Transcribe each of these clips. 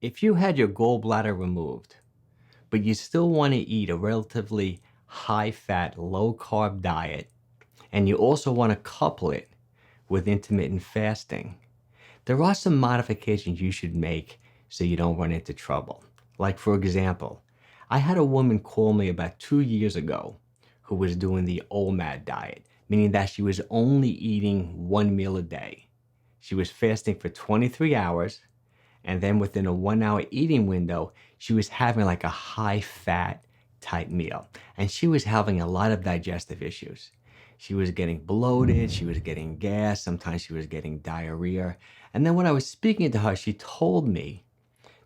If you had your gallbladder removed, but you still want to eat a relatively high fat, low carb diet, and you also want to couple it with intermittent fasting, there are some modifications you should make so you don't run into trouble. Like, for example, I had a woman call me about 2 years ago who was doing the OMAD diet, meaning that she was only eating one meal a day. She was fasting for 23 hours, and then within a 1 hour eating window, she was having like a high fat type meal. And she was having a lot of digestive issues. She was getting bloated, she was getting gas, sometimes she was getting diarrhea. And then when I was speaking to her, she told me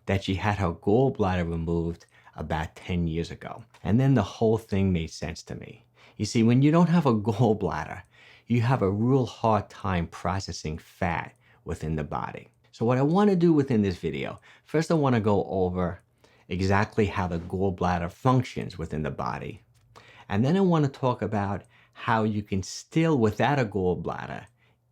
that she had her gallbladder removed about 10 years ago. And then the whole thing made sense to me. You see, when you don't have a gallbladder, you have a real hard time processing fat within the body. So what I want to do within this video, first I want to go over exactly how the gallbladder functions within the body. And then I want to talk about how you can still, without a gallbladder,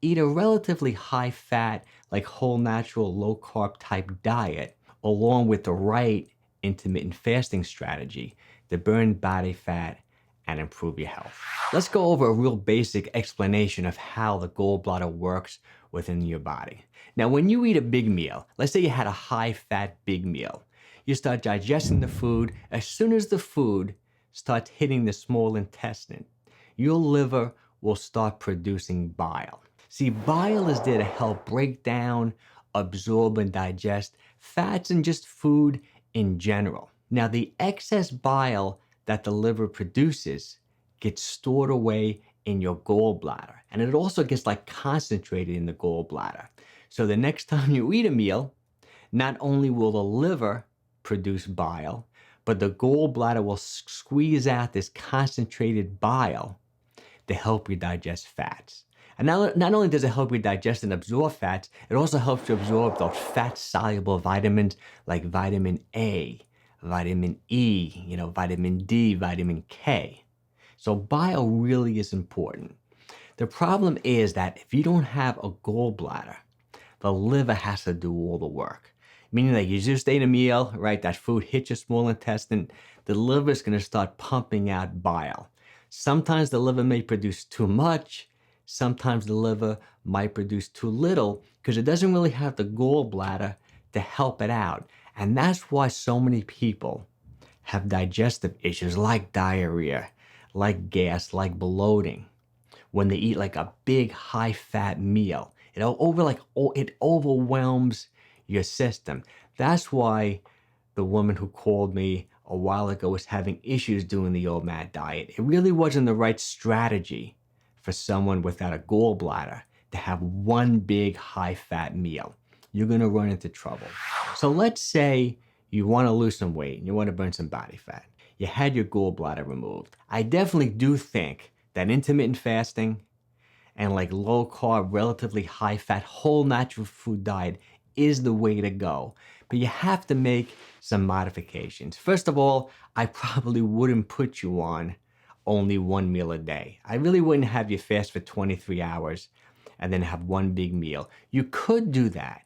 eat a relatively high fat, like whole natural, low carb type diet, along with the right intermittent fasting strategy to burn body fat and improve your health. Let's go over a real basic explanation of how the gallbladder works within your body. Now, when you eat a big meal, let's say you had a high fat big meal, you start digesting the food. As soon as the food starts hitting the small intestine, your liver will start producing bile. See, bile is there to help break down, absorb, and digest fats and just food in general. Now, the excess bile that the liver produces gets stored away in your gallbladder, and it also gets like concentrated in the gallbladder. So the next time you eat a meal, not only will the liver produce bile, but the gallbladder will squeeze out this concentrated bile to help you digest fats. And not only does it help you digest and absorb fats, it also helps you absorb those fat-soluble vitamins like vitamin A, vitamin E, vitamin D, vitamin K. So bile really is important. The problem is that if you don't have a gallbladder, the liver has to do all the work. Meaning that you just ate a meal, right? That food hits your small intestine, the liver is going to start pumping out bile. Sometimes the liver may produce too much, sometimes the liver might produce too little because it doesn't really have the gallbladder to help it out. And that's why so many people have digestive issues like diarrhea, like gas, like bloating, when they eat like a big high fat meal. It overwhelms your system. That's why the woman who called me a while ago was having issues doing the OMAD diet. It really wasn't the right strategy for someone without a gallbladder to have one big high fat meal. You're gonna run into trouble. So let's say you wanna lose some weight and you wanna burn some body fat. You had your gallbladder removed. I definitely do think that intermittent fasting and like low carb, relatively high fat, whole natural food diet is the way to go. But you have to make some modifications. First of all, I probably wouldn't put you on only one meal a day. I really wouldn't have you fast for 23 hours and then have one big meal. You could do that,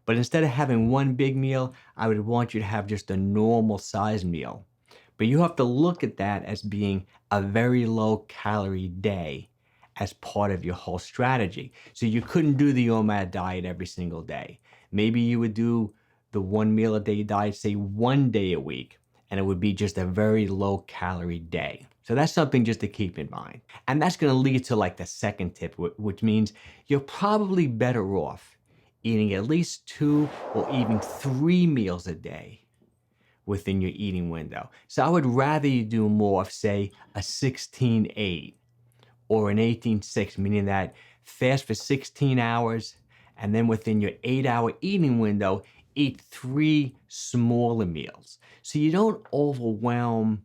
but instead of having one big meal, I would want you to have just a normal size meal. But you have to look at that as being a very low calorie day as part of your whole strategy. So you couldn't do the OMAD diet every single day. Maybe you would do the one meal a day diet, say 1 day a week, and it would be just a very low calorie day. So that's something just to keep in mind. And that's gonna lead to like the second tip, which means you're probably better off eating at least 2 or even 3 meals a day within your eating window. So I would rather you do more of, say, a 16-8 or an 18-6, meaning that fast for 16 hours and then within your 8-hour eating window, eat 3 smaller meals. So you don't overwhelm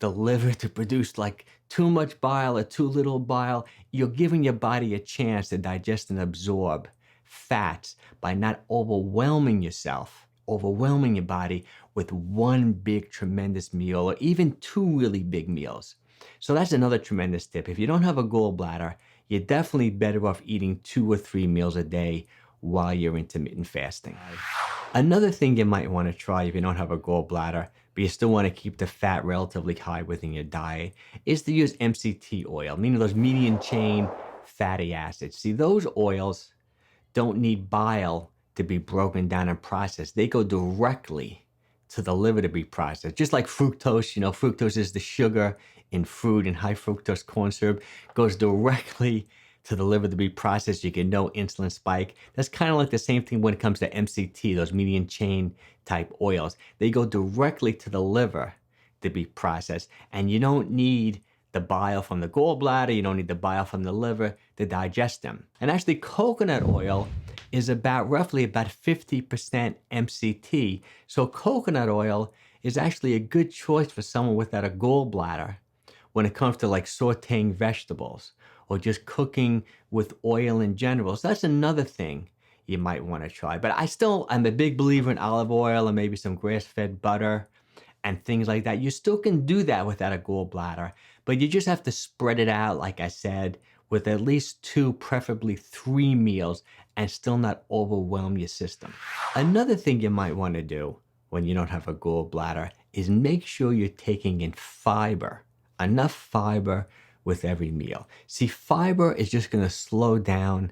the liver to produce like too much bile or too little bile. You're giving your body a chance to digest and absorb fats by not overwhelming yourself, overwhelming your body with one big tremendous meal or even 2 really big meals. So that's another tremendous tip. If you don't have a gallbladder, you're definitely better off eating 2 or 3 meals a day while you're intermittent fasting. Another thing you might want to try if you don't have a gallbladder, but you still want to keep the fat relatively high within your diet, is to use MCT oil, meaning those medium chain fatty acids. See, those oils don't need bile to be broken down and processed. They go directly to the liver to be processed. Just like fructose, fructose is the sugar in fruit, and high fructose corn syrup goes directly to the liver to be processed. You get no insulin spike. That's kind of like the same thing when it comes to MCT, those medium chain type oils. They go directly to the liver to be processed, and you don't need the bile from the gallbladder, you don't need the bile from the liver to digest them. And actually, coconut oil is roughly about 50% MCT. So coconut oil is actually a good choice for someone without a gallbladder when it comes to like sauteing vegetables or just cooking with oil in general. So that's another thing you might want to try. But I'm a big believer in olive oil and maybe some grass-fed butter and things like that. You still can do that without a gallbladder, but you just have to spread it out, like I said, with at least 2, preferably 3 meals, and still not overwhelm your system. Another thing you might want to do when you don't have a gallbladder is make sure you're taking in fiber, enough fiber with every meal. See, fiber is just going to slow down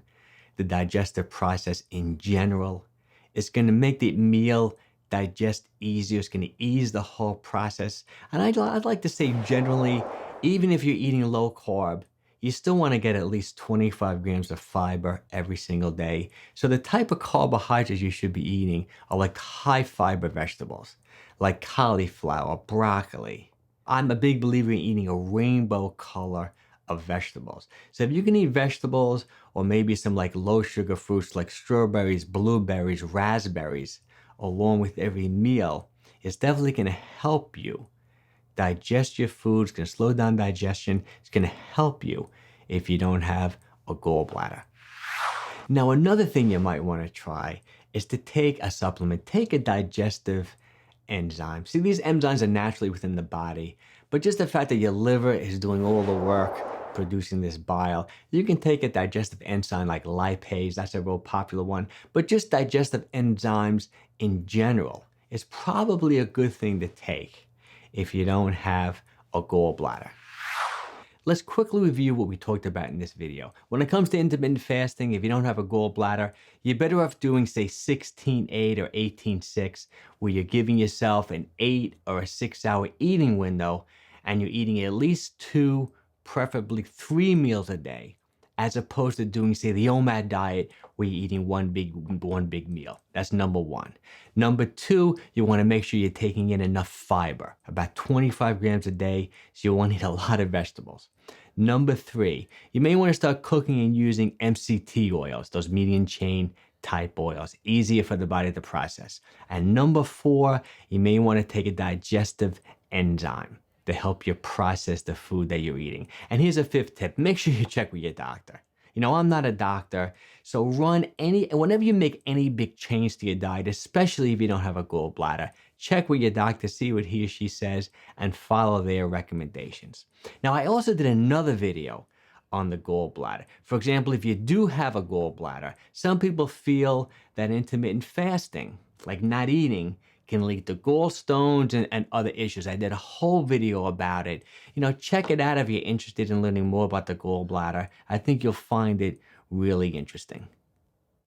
the digestive process in general. It's going to make the meal digest easier. It's going to ease the whole process. And I'd like to say generally, even if you're eating low carb, you still want to get at least 25 grams of fiber every single day. So the type of carbohydrates you should be eating are like high fiber vegetables, like cauliflower, broccoli. I'm a big believer in eating a rainbow color of vegetables. So if you can eat vegetables or maybe some like low sugar fruits like strawberries, blueberries, raspberries, along with every meal, it's definitely going to help you digest your food. It's going to slow down digestion. It's going to help you if you don't have a gallbladder. Now, another thing you might want to try is to take a supplement, take a digestive enzyme. See, these enzymes are naturally within the body, but just the fact that your liver is doing all the work producing this bile, you can take a digestive enzyme like lipase, that's a real popular one, but just digestive enzymes in general is probably a good thing to take if you don't have a gallbladder. Let's quickly review what we talked about in this video. When it comes to intermittent fasting, if you don't have a gallbladder, you're better off doing, say, 16-8 or 18-6, where you're giving yourself an 8 or a 6-hour eating window, and you're eating at least 2, preferably 3 meals a day, as opposed to doing, say, the OMAD diet, where you're eating one big meal. That's number 1. Number 2, you want to make sure you're taking in enough fiber, about 25 grams a day, so you want to eat a lot of vegetables. Number 3, you may want to start cooking and using MCT oils, those medium chain type oils, easier for the body to process. And number 4, you may want to take a digestive enzyme to help you process the food that you're eating. And here's a 5th tip: make sure you check with your doctor. I'm not a doctor, so whenever you make any big change to your diet, especially if you don't have a gallbladder, check with your doctor, see what he or she says, and follow their recommendations. Now, I also did another video on the gallbladder. For example, if you do have a gallbladder, some people feel that intermittent fasting, like not eating, can lead to gallstones and other issues. I did a whole video about it. Check it out if you're interested in learning more about the gallbladder. I think you'll find it really interesting.